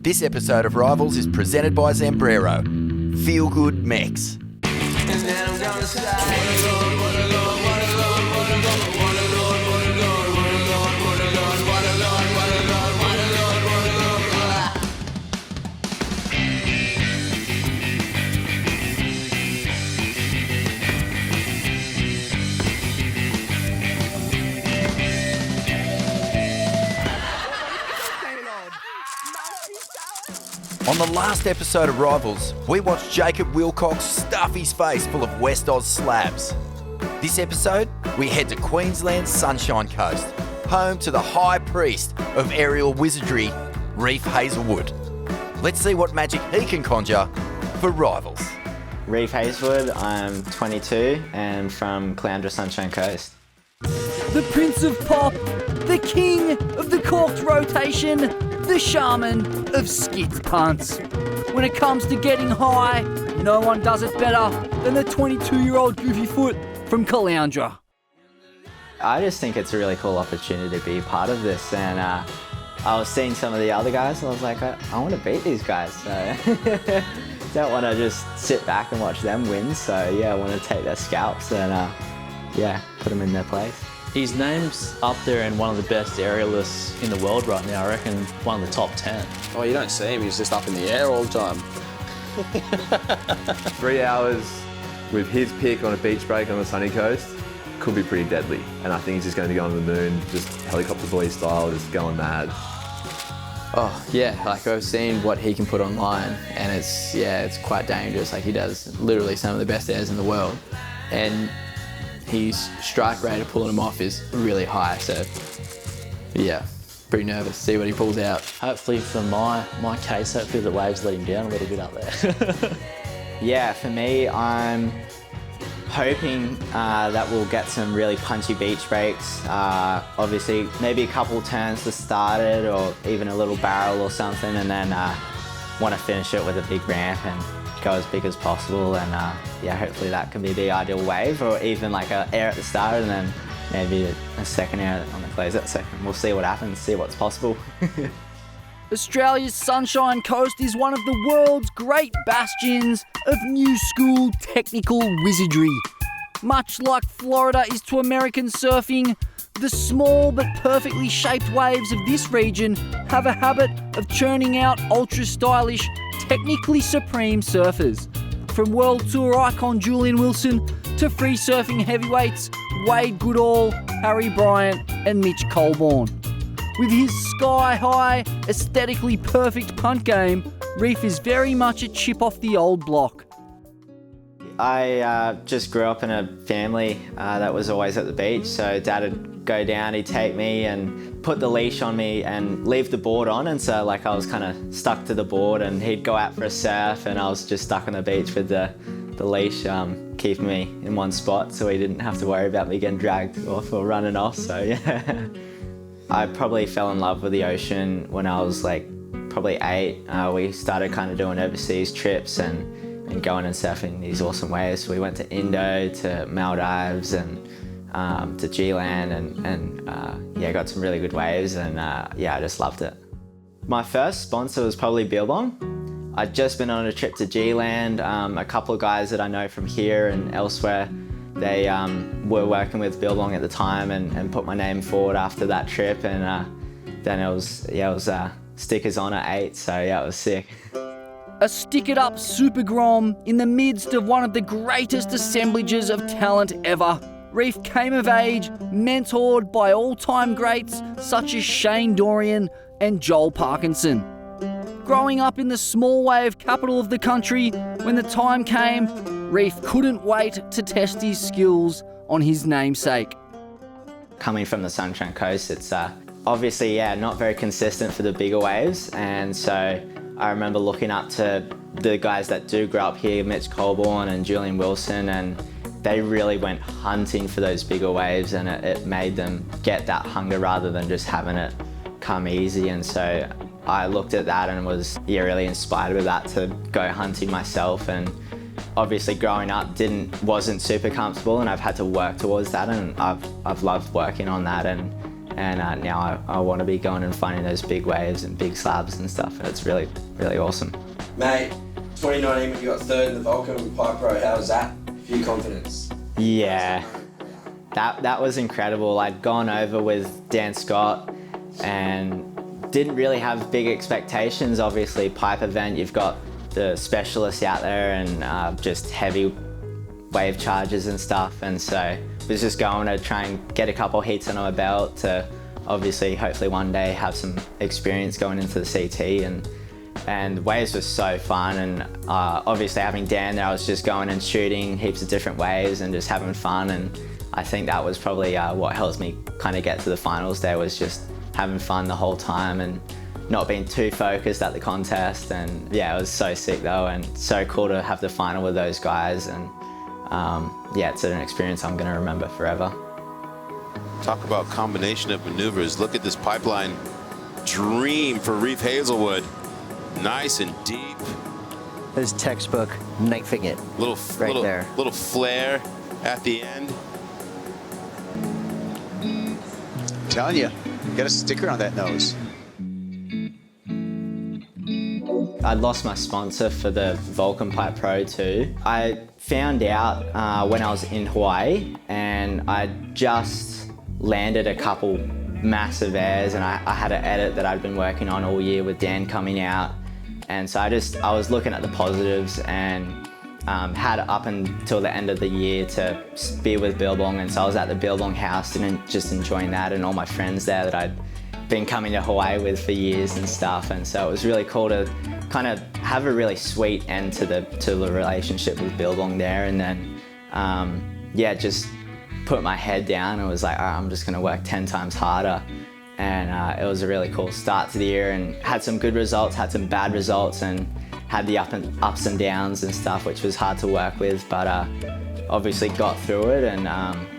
This episode of Rivals is presented by Zambrero. Feel good mechs. On the last episode of Rivals, we watched Jacob Wilcox stuff his face full of West Oz slabs. This episode, we head to Queensland's Sunshine Coast, home to the high priest of aerial wizardry, Reef Heazlewood. Let's see what magic he can conjure for Rivals. Reef Heazlewood, I'm 22 and from Caloundra Sunshine Coast. The Prince of Pop, the King of the Corked Rotation, the Shaman of skit punts. When it comes to getting high, no one does it better than the 22-year-old goofy foot from Caloundra. I just think it's a really cool opportunity to be part of this, and I was seeing some of the other guys and I was like, I want to beat these guys, so don't want to just sit back and watch them win, so yeah, I want to take their scalps and put them in their place. His name's up there in one of the best aerialists in the world right now. I reckon one of the top 10. Oh, you don't see him, he's just up in the air all the time. 3 hours with his pick on a beach break on the sunny coast could be pretty deadly. And I think he's just going to be going to the moon, just helicopter boy style, just going mad. Oh yeah, like I've seen what he can put online, and it's quite dangerous. Like he does literally some of the best airs in the world, and his strike rate of pulling them off is really high. So yeah, pretty nervous to see what he pulls out. Hopefully for my case, hopefully the waves let him down a little bit up there. Yeah, for me, I'm hoping that we'll get some really punchy beach breaks. Obviously, maybe a couple turns to start it, or even a little barrel or something, and then want to finish it with a big ramp and go as big as possible. And hopefully that can be the ideal wave, or even like an air at the start and then maybe a second air on the closeout second. We'll see what happens, see what's possible. Australia's Sunshine Coast is one of the world's great bastions of new school technical wizardry. Much like Florida is to American surfing, the small but perfectly shaped waves of this region have a habit of churning out ultra-stylish, technically supreme surfers. From World Tour icon Julian Wilson to free surfing heavyweights Wade Goodall, Harry Bryant and Mitch Colborne. With his sky-high, aesthetically perfect punt game, Reef is very much a chip off the old block. I just grew up in a family that was always at the beach, so Dad would go down, he'd take me and put the leash on me and leave the board on, and so like I was kind of stuck to the board, and he'd go out for a surf and I was just stuck on the beach with the leash keeping me in one spot, so he didn't have to worry about me getting dragged off or running off, so yeah. I probably fell in love with the ocean when I was like probably 8. We started kind of doing overseas trips and going and surfing these awesome waves. We went to Indo, to Maldives and to G-Land and got some really good waves, and I just loved it. My first sponsor was probably Billabong. I'd just been on a trip to G-Land. A couple of guys that I know from here and elsewhere, they were working with Billabong at the time and put my name forward after that trip, and then it was stickers on at 8, so yeah, it was sick. A stick-it-up super grom in the midst of one of the greatest assemblages of talent ever. Reef came of age, mentored by all-time greats such as Shane Dorian and Joel Parkinson. Growing up in the small wave capital of the country, when the time came, Reef couldn't wait to test his skills on his namesake. Coming from the Sunshine Coast, it's obviously, not very consistent for the bigger waves, and so I remember looking up to the guys that do grow up here, Mitch Colborne and Julian Wilson, and they really went hunting for those bigger waves, and it made them get that hunger rather than just having it come easy. And so I looked at that and was really inspired with that to go hunting myself. And obviously growing up wasn't super comfortable, and I've had to work towards that, and I've loved working on that, and And now I want to be going and finding those big waves and big slabs and stuff. And it's really, really awesome. Mate, 2019 when you got third in the Vulcan Pipe Pro, how was that for your confidence? Yeah, that was incredible. I'd gone over with Dan Scott and didn't really have big expectations. Obviously, pipe event, you've got the specialists out there and just heavy wave charges and stuff. And so was just going to try and get a couple heats under my belt to obviously, hopefully one day have some experience going into the CT. And waves was so fun, and obviously having Dan there, I was just going and shooting heaps of different waves and just having fun. And I think that was probably what helps me kind of get to the finals there, was just having fun the whole time and not being too focused at the contest. And yeah, it was so sick though, and so cool to have the final with those guys. And yeah, it's an experience I'm gonna remember forever. Talk about combination of maneuvers. Look at this pipeline dream for Reef Heazlewood. Nice and deep. This textbook knifing it. Little flare at the end. Telling you, got a sticker on that nose. I lost my sponsor for the Vulcan Pipe Pro too. I found out when I was in Hawaii, and I just landed a couple massive airs, and I had an edit that I'd been working on all year with Dan coming out. And so I was looking at the positives, and had up until the end of the year to be with Billabong. And so I was at the Billabong house and just enjoying that, and all my friends there that I'd been coming to Hawaii with for years and stuff. And so it was really cool to kind of have a really sweet end to the relationship with Billabong there. And then yeah, just put my head down and was like, all right, I'm just gonna work 10 times harder. And it was a really cool start to the year, and had some good results, had some bad results, and had the ups and downs and stuff, which was hard to work with, but obviously got through it. And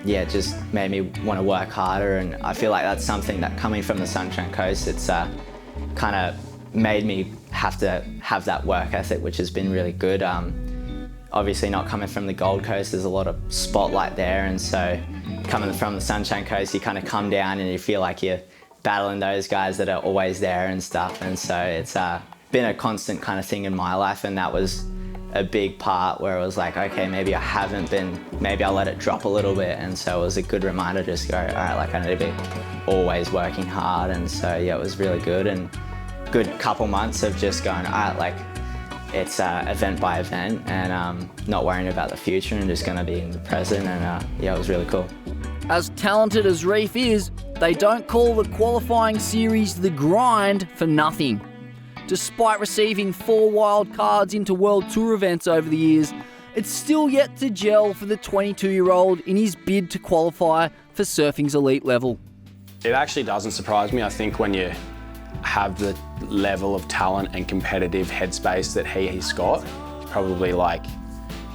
yeah, it just made me want to work harder. And I feel like that's something that, coming from the Sunshine Coast, it's kind of made me have to have that work ethic, which has been really good. Obviously not coming from the Gold Coast, there's a lot of spotlight there, and so coming from the Sunshine Coast, you kind of come down and you feel like you're battling those guys that are always there and stuff. And so it's been a constant kind of thing in my life, and that was a big part where it was like, okay, maybe I haven't been, maybe I'll let it drop a little bit. And so it was a good reminder to just go, all right, like I need to be always working hard. And so yeah, it was really good, and good couple months of just going, all right, like it's event by event, and not worrying about the future and just gonna be in the present. And yeah, it was really cool. As talented as Reef is, they don't call the qualifying series the grind for nothing. Despite receiving 4 wild cards into World Tour events over the years, it's still yet to gel for the 22-year-old in his bid to qualify for surfing's elite level. It actually doesn't surprise me. I think when you have the level of talent and competitive headspace that he's got, probably like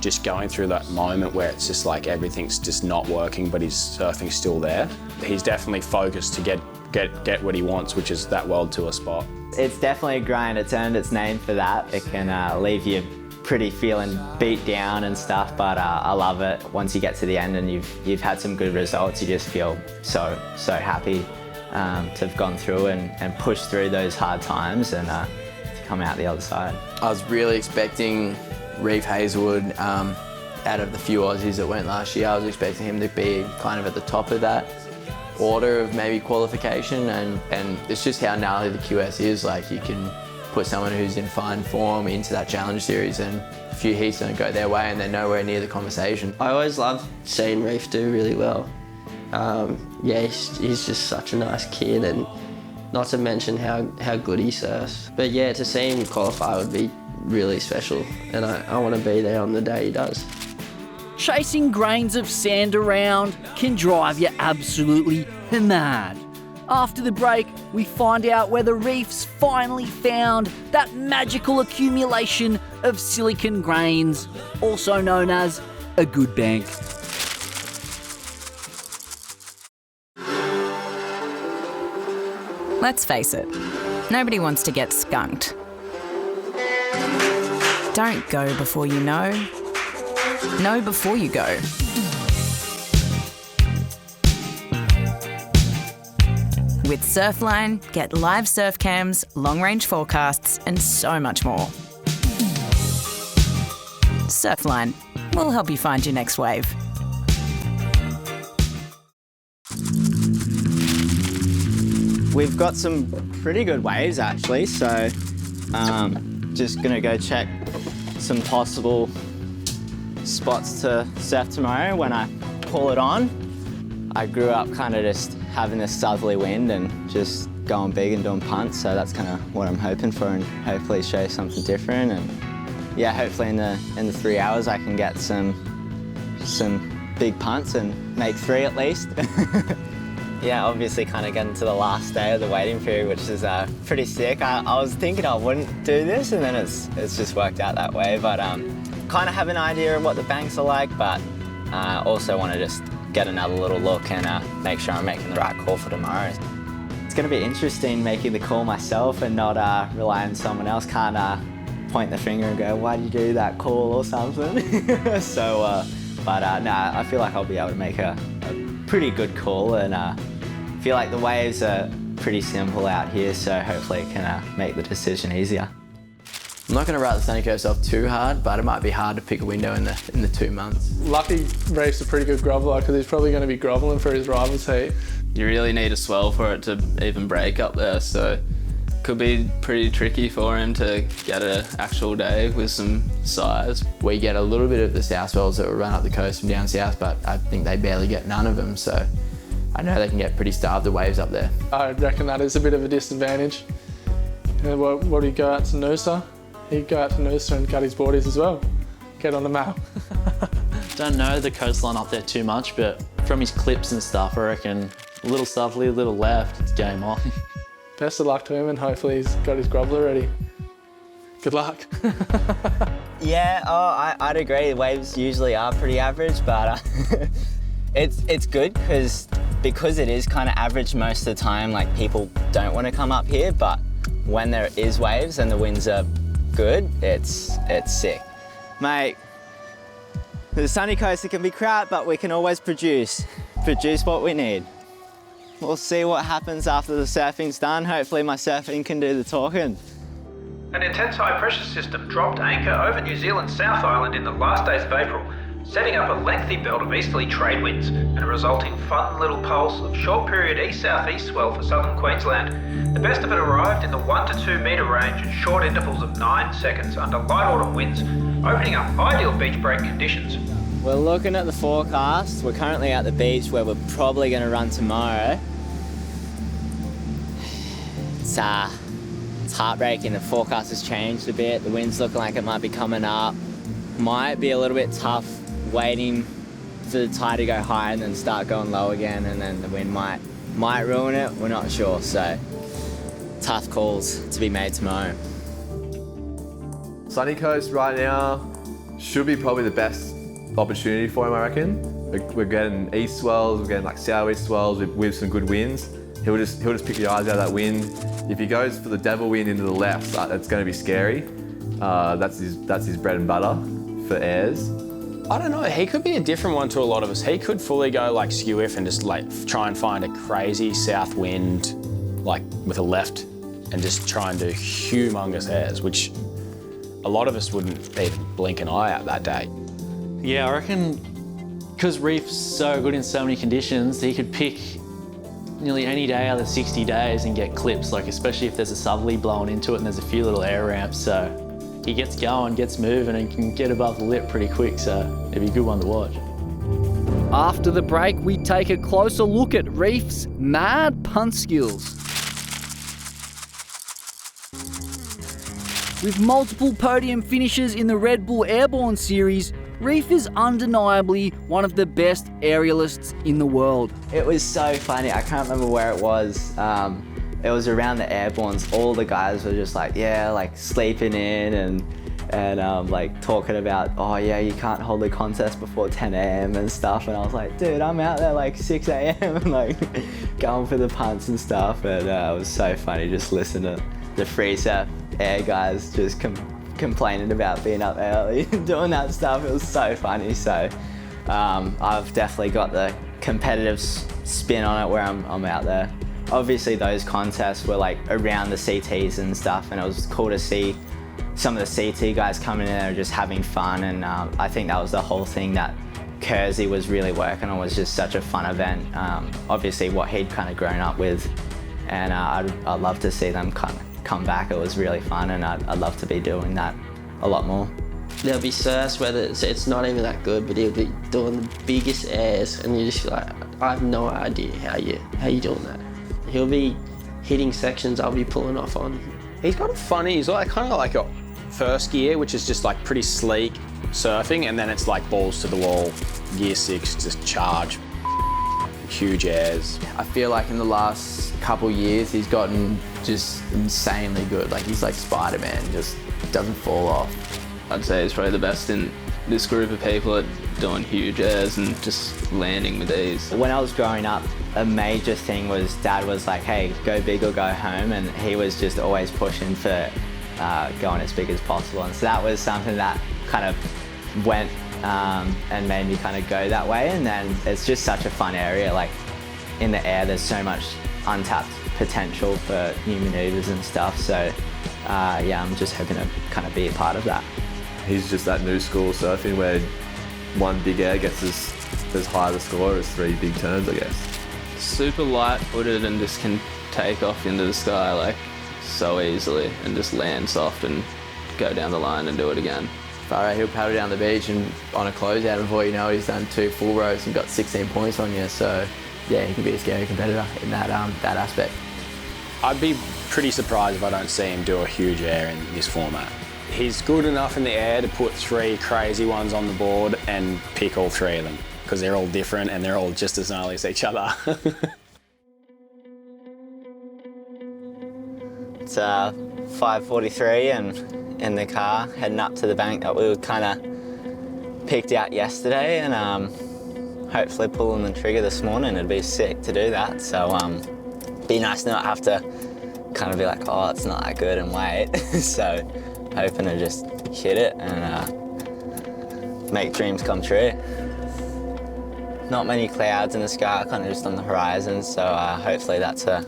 just going through that moment where it's just like everything's just not working, but his surfing's still there. He's definitely focused to get what he wants, which is that World Tour spot. It's definitely a grind. It's earned its name for that. It can leave you pretty feeling beat down and stuff, but I love it. Once you get to the end and you've had some good results, you just feel so happy to have gone through and pushed through those hard times and to come out the other side. I was really expecting Reef Heazlewood, out of the few Aussies that went last year, I was expecting him to be kind of at the top of that order of maybe qualification, and it's just how gnarly the QS is. Like, you can put someone who's in fine form into that challenge series and a few heats don't go their way and they're nowhere near the conversation. I always love seeing Reef do really well. Yeah, he's just such a nice kid, and not to mention how good he surfs. But yeah, to see him qualify would be really special, and I want to be there on the day he does. Chasing grains of sand around can drive you absolutely mad. After the break, we find out whether Reef's finally found that magical accumulation of silicon grains, also known as a good bank. Let's face it, nobody wants to get skunked. Don't go before you know. Know before you go. With Surfline, get live surf cams, long-range forecasts, and so much more. Surfline, we'll help you find your next wave. We've got some pretty good waves actually, so just gonna go check some possible spots to surf tomorrow when I pull it on. I grew up kind of just having this southerly wind and just going big and doing punts, so that's kind of what I'm hoping for, and hopefully show something different. And yeah, hopefully in the 3 hours I can get some big punts and make 3 at least. Yeah, obviously kind of getting to the last day of the waiting period, which is pretty sick. I was thinking I wouldn't do this, and then it's just worked out that way. But kind of have an idea of what the banks are like, but also want to just get another little look and make sure I'm making the right call for tomorrow. It's going to be interesting making the call myself and not rely on someone else. Can't point the finger and go, why did you do that call or something? So, but no, I feel like I'll be able to make a pretty good call, and feel like the waves are pretty simple out here, so hopefully it can make the decision easier. I'm not going to write the sunny coast off too hard, but it might be hard to pick a window in the 2 months. Lucky Reef's a pretty good groveler because he's probably going to be groveling for his rivals heat. You really need a swell for it to even break up there, so could be pretty tricky for him to get an actual day with some size. We get a little bit of the south swells that will run up the coast from down south, but I think they barely get none of them, so I know they can get pretty starved of waves up there. I reckon that is a bit of a disadvantage. What do you go out to Noosa? He'd go out to Noosa and cut his boardies as well. Get on the map. Don't know the coastline up there too much, but from his clips and stuff, I reckon a little southerly, a little left, it's game on. Best of luck to him, and hopefully he's got his groveler ready. Good luck. Yeah, I'd agree. Waves usually are pretty average, but it's good because it is kind of average most of the time. Like, people don't want to come up here, but when there is waves and the winds are good, it's sick. Mate, the sunny coast, it can be crap, but we can always produce what we need. We'll see what happens after the surfing's done. Hopefully my surfing can do the talking. An intense high-pressure system dropped anchor over New Zealand's South Island in the last days of April, setting up a lengthy belt of easterly trade winds and a resulting fun little pulse of short-period east-southeast swell for southern Queensland. The best of it arrived in the 1 to 2 metre range at short intervals of 9 seconds under light autumn winds, opening up ideal beach break conditions. We're looking at the forecast. We're currently at the beach where we're probably going to run tomorrow. It's heartbreaking. The forecast has changed a bit. The wind's looking like it might be coming up. Might be a little bit tough waiting for the tide to go high and then start going low again, and then the wind might ruin it. We're not sure, so tough calls to be made tomorrow. Sunny coast right now should be probably the best opportunity for him, I reckon. We're getting east swells, we're getting like southeast swells with some good winds. He'll just pick your eyes out of that wind. If he goes for the devil wind into the left, it's going to be scary. That's his bread and butter for airs. I don't know, he could be a different one to a lot of us. He could fully go like skew if and just like try and find a crazy south wind, like with a left, and just try and do humongous airs, which a lot of us wouldn't even blink an eye at that day. Yeah, I reckon because Reef's so good in so many conditions, he could pick nearly any day out of the 60 days and get clips, like especially if there's a southerly blowing into it and there's a few little air ramps. So he gets going, gets moving, and can get above the lip pretty quick, so it'd be a good one to watch. After the break, we take a closer look at Reef's mad punt skills. With multiple podium finishes in the Red Bull Airborne Series, Reef is undeniably one of the best aerialists in the world. It was so funny. I can't remember where it was. It was around the Airbornes. All the guys were just like, yeah, like sleeping in and like talking about, oh yeah, you can't hold a contest before 10 a.m. and stuff. And I was like, dude, I'm out there like 6 a.m. and like going for the punts and stuff. And it was so funny just listening to the free surf air guys just complaining about being up early and doing that stuff. It was so funny. So I've definitely got the competitive spin on it where I'm out there obviously those contests were like around the CTs and stuff, and it was cool to see some of the CT guys coming in there just having fun, and I think that was the whole thing that Kersey was really working on, was just such a fun event. Obviously what he'd kind of grown up with, and I'd love to see them kind of come back. It was really fun, and I'd love to be doing that a lot more. There'll be surfs where it's not even that good, but he'll be doing the biggest airs, and you just feel like, I have no idea how you doing that. He'll be hitting sections I'll be pulling off on. He's got a funny, he's like kind of like a first gear, which is just like pretty sleek surfing, and then it's like balls to the wall, gear 6, just charge, huge airs. I feel like in the last couple years he's gotten just insanely good. Like he's like Spider-Man, just doesn't fall off. I'd say he's probably the best in this group of people at doing huge airs and just landing with ease. When I was growing up, a major thing was Dad was like, hey, go big or go home, and he was just always pushing for going as big as possible, and so that was something that kind of went and made me kind of go that way. And then it's just such a fun area. Like in the air there's so much untapped potential for new maneuvers and stuff, so yeah, I'm just hoping to kind of be a part of that. He's just that new school surfing where one big air gets as high the score as 3 big turns, I guess. Super light-footed and just can take off into the sky like so easily and just land soft and go down the line and do it again. Far out, he'll paddle down the beach and on a closeout, before you know, he's done 2 full rows and got 16 points on you. So yeah, he can be a scary competitor in that aspect. I'd be pretty surprised if I don't see him do a huge air in this format. He's good enough in the air to put 3 crazy ones on the board and pick all 3 of them, because they're all different and they're all just as gnarly as each other. It's 5:43 and in the car heading up to the bank that we kind of picked out yesterday, and hopefully pulling the trigger this morning. It'd be sick to do that, so be nice to not have to kind of be like, oh, it's not that good and wait. So hoping to just hit it and make dreams come true. Not many clouds in the sky, kind of just on the horizon, so hopefully that's a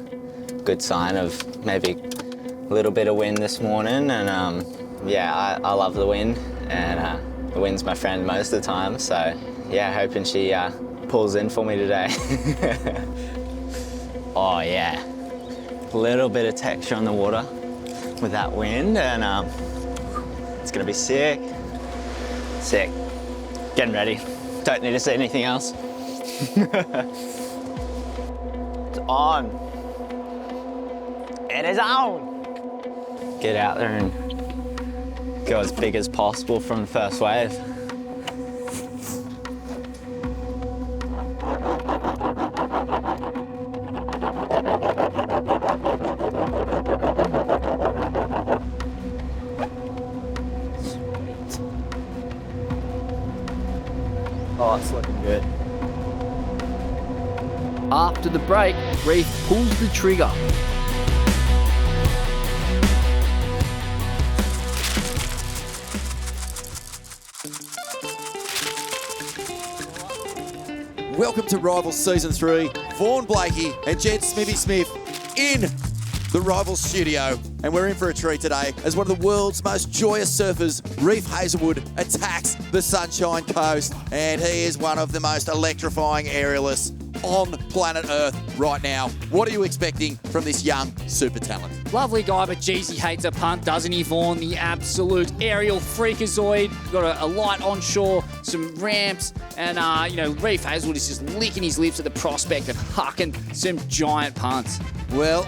good sign of maybe a little bit of wind this morning. And yeah, I love the wind, and the wind's my friend most of the time, so yeah, hoping she pulls in for me today. Oh yeah, a little bit of texture on the water with that wind, and it's gonna be sick. Sick. Getting ready. Don't need to see anything else. It's on. It is on. Get out there and go as big as possible from the first wave. Oh, it's looking good. After the break, Reef pulls the trigger. Welcome to Rivals Season 3. Vaughan Blakey and Jed Smithy Smith in the Rivals studio. And we're in for a treat today as one of the world's most joyous surfers, Reef Heazlewood, attacks the Sunshine Coast. And he is one of the most electrifying aerialists on planet Earth right now. What are you expecting from this young super talent? Lovely guy, but geez, he hates a punt, doesn't he, Vaughan? The absolute aerial freakazoid. Got a light onshore, some ramps, and, you know, Reef Heazlewood is just licking his lips at the prospect of hucking some giant punts. Well,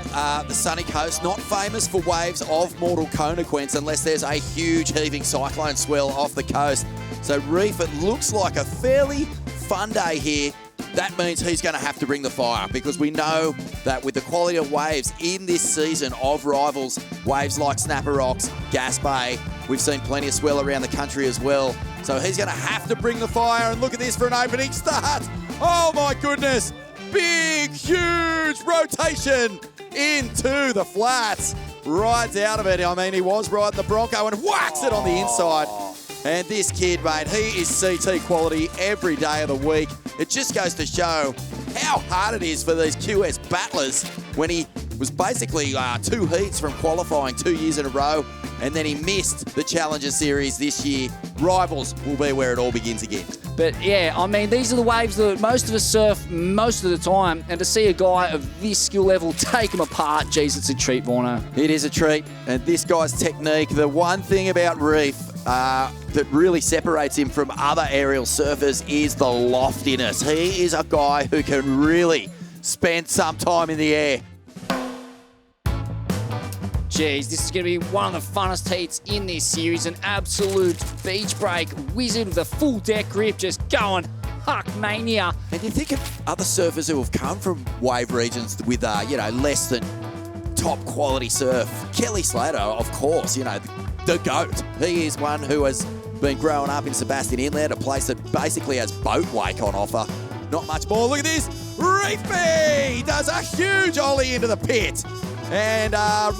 the sunny coast, not famous for waves of mortal consequence unless there's a huge heaving cyclone swell off the coast. So Reef, it looks like a fairly fun day here. That means he's going to have to bring the fire, because we know that with the quality of waves in this season of Rivals, waves like Snapper Rocks, Gas Bay, we've seen plenty of swell around the country as well. So he's going to have to bring the fire, and look at this for an opening start. Oh my goodness. Big, huge rotation into the flats. Rides out of it. I mean, he was riding the Bronco and whacks it on the inside. And this kid, mate, he is CT quality every day of the week. It just goes to show how hard it is for these QS battlers when he was basically 2 heats from qualifying 2 years in a row, and then he missed the Challenger Series this year. Rivals will be where it all begins again. But yeah, I mean, these are the waves that most of us surf most of the time, and to see a guy of this skill level take them apart, geez, it's a treat, Vorno. It is a treat, and this guy's technique, the one thing about Reef that really separates him from other aerial surfers is the loftiness. He is a guy who can really spend some time in the air. Jeez, this is going to be one of the funnest heats in this series. An absolute beach break wizard with a full deck grip, just going huck mania. And you think of other surfers who have come from wave regions with, less than top quality surf. Kelly Slater, of course, the GOAT. He is one who has been growing up in Sebastian Inlet, a place that basically has boat wake on offer. Not much more. Look at this. Reefy does a huge ollie into the pit and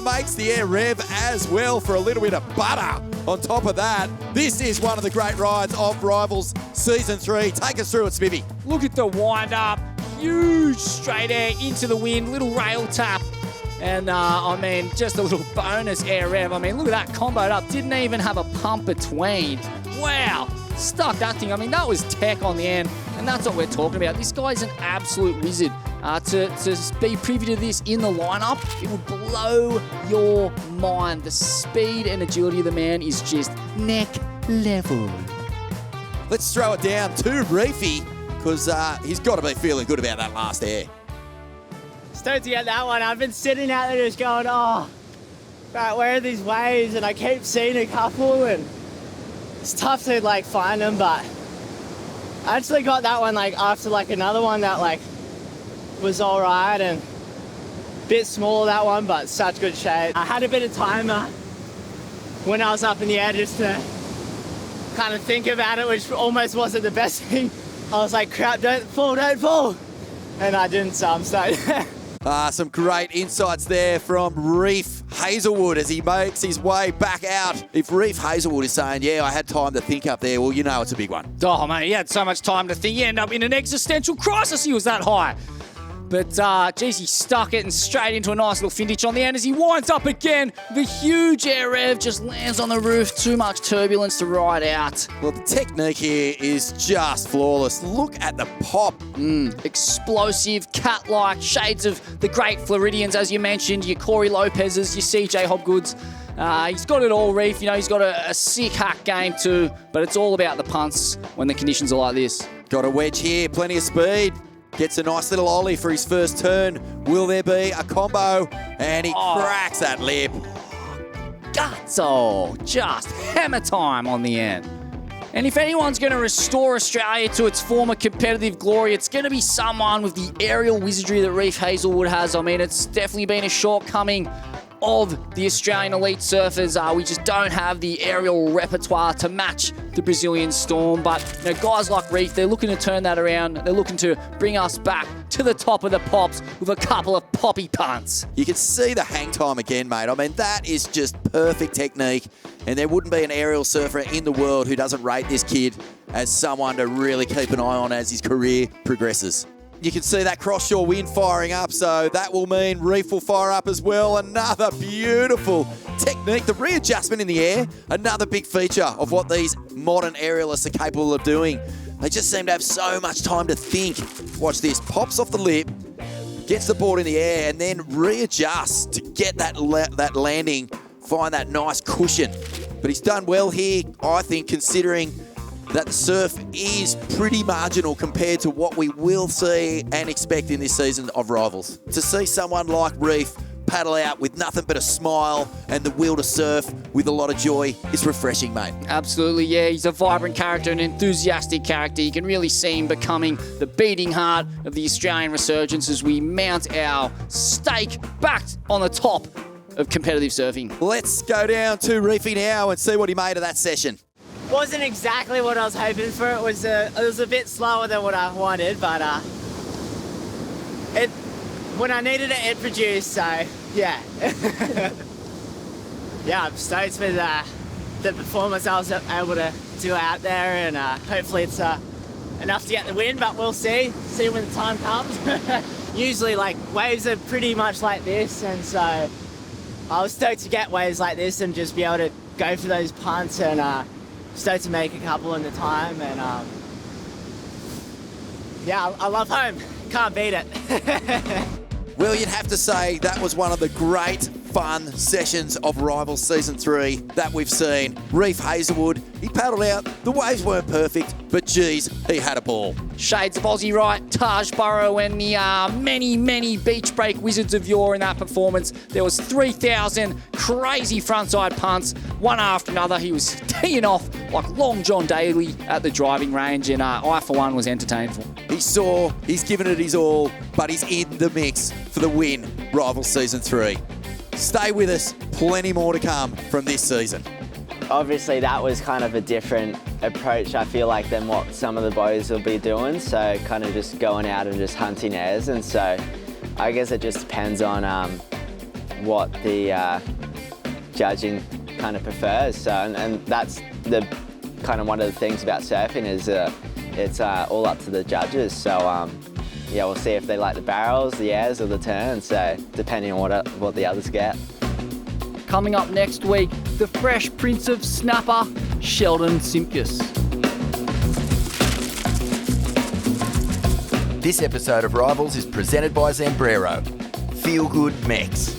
makes the air rev as well for a little bit of butter. On top of that, this is one of the great rides of Rivals Season 3. Take us through it, Spivvy. Look at the wind up. Huge straight air into the wind, little rail tap. And, just a little bonus air rev. I mean, look at that, comboed up. Didn't even have a pump between. Wow. Stuck that thing. I mean, that was tech on the end. And that's what we're talking about. This guy's an absolute wizard. To be privy to this in the lineup, it would blow your mind. The speed and agility of the man is just neck level. Let's throw it down to Reefy, because he's got to be feeling good about that last air. Stoked to get that one. I've been sitting out there just going, right, where are these waves? And I keep seeing a couple, and it's tough to find them, but I actually got that one after another one that was all right and a bit smaller, that one, but such good shape. I had a bit of time when I was up in the air just to kind of think about it, which almost wasn't the best thing. I was like, crap, don't fall. And I didn't, so I'm stoked. Some great insights there from Reef Heazlewood as he makes his way back out. If Reef Heazlewood is saying, yeah, I had time to think up there, well, you know it's a big one. Oh, mate, he had so much time to think. He ended up in an existential crisis. He was that high. But, geez, he stuck getting straight into a nice little finish on the end as he winds up again. The huge air rev just lands on the roof. Too much turbulence to ride out. Well, the technique here is just flawless. Look at the pop. Explosive, cat-like, shades of the great Floridians, as you mentioned, your Corey Lopez's, your CJ Hobgoods. He's got it all, Reef. He's got a sick hack game too, but it's all about the punts when the conditions are like this. Got a wedge here, plenty of speed. Gets a nice little ollie for his first turn. Will there be a combo? And he cracks that lip. Gutso! Just hammer time on the end. And if anyone's going to restore Australia to its former competitive glory, it's going to be someone with the aerial wizardry that Reef Heazlewood has. I mean, it's definitely been a shortcoming of the Australian elite surfers. We just don't have the aerial repertoire to match the Brazilian Storm. But guys like Reef, they're looking to turn that around. They're looking to bring us back to the top of the pops with a couple of poppy punts. You can see the hang time again, mate. I mean, that is just perfect technique. And there wouldn't be an aerial surfer in the world who doesn't rate this kid as someone to really keep an eye on as his career progresses. You can see that cross-shore wind firing up, so that will mean Reef will fire up as well. Another beautiful technique. The readjustment in the air, another big feature of what these modern aerialists are capable of doing. They just seem to have so much time to think. Watch this. Pops off the lip, gets the board in the air, and then readjusts to get that landing, find that nice cushion. But he's done well here, I think, considering that the surf is pretty marginal compared to what we will see and expect in this season of Rivals. To see someone like Reef paddle out with nothing but a smile and the will to surf with a lot of joy is refreshing, mate. Absolutely, yeah. He's a vibrant character, an enthusiastic character. You can really see him becoming the beating heart of the Australian resurgence as we mount our stake back on the top of competitive surfing. Let's go down to Reefy now and see what he made of that session. Wasn't exactly what I was hoping for. It was a bit slower than what I wanted, but when I needed it, it produced. So yeah, yeah, I'm stoked with the performance I was able to do out there, and hopefully it's enough to get the win, but we'll see when the time comes. Usually like waves are pretty much like this, and so I was stoked to get waves like this and just be able to go for those punts, and stoked to make a couple in the time, and yeah, I love home. Can't beat it. Well, you'd have to say that was one of the great fun sessions of Rivals Season 3 that we've seen. Reef Heazlewood, he paddled out. The waves weren't perfect, but geez, he had a ball. Shades of Aussie right, Taj Burrow and the many beach break wizards of yore in that performance. There was 3,000 crazy frontside punts, one after another. He was teeing off like Long John Daly at the driving range, and I, for one, was entertained. He's given it his all, but he's in the mix for the win, Rivals Season 3. Stay with us, plenty more to come from this season. Obviously that was kind of a different approach, I feel like, than what some of the boys will be doing, so kind of just going out and just hunting airs, and so I guess it just depends on what the judging kind of prefers. So and that's the kind of one of the things about surfing is it's all up to the judges, so yeah, we'll see if they like the barrels, the airs, or the turns, so depending on what the others get. Coming up next week, the Fresh Prince of Snapper, Sheldon Simkus. This episode of Rivals is presented by Zambrero. Feel good mechs.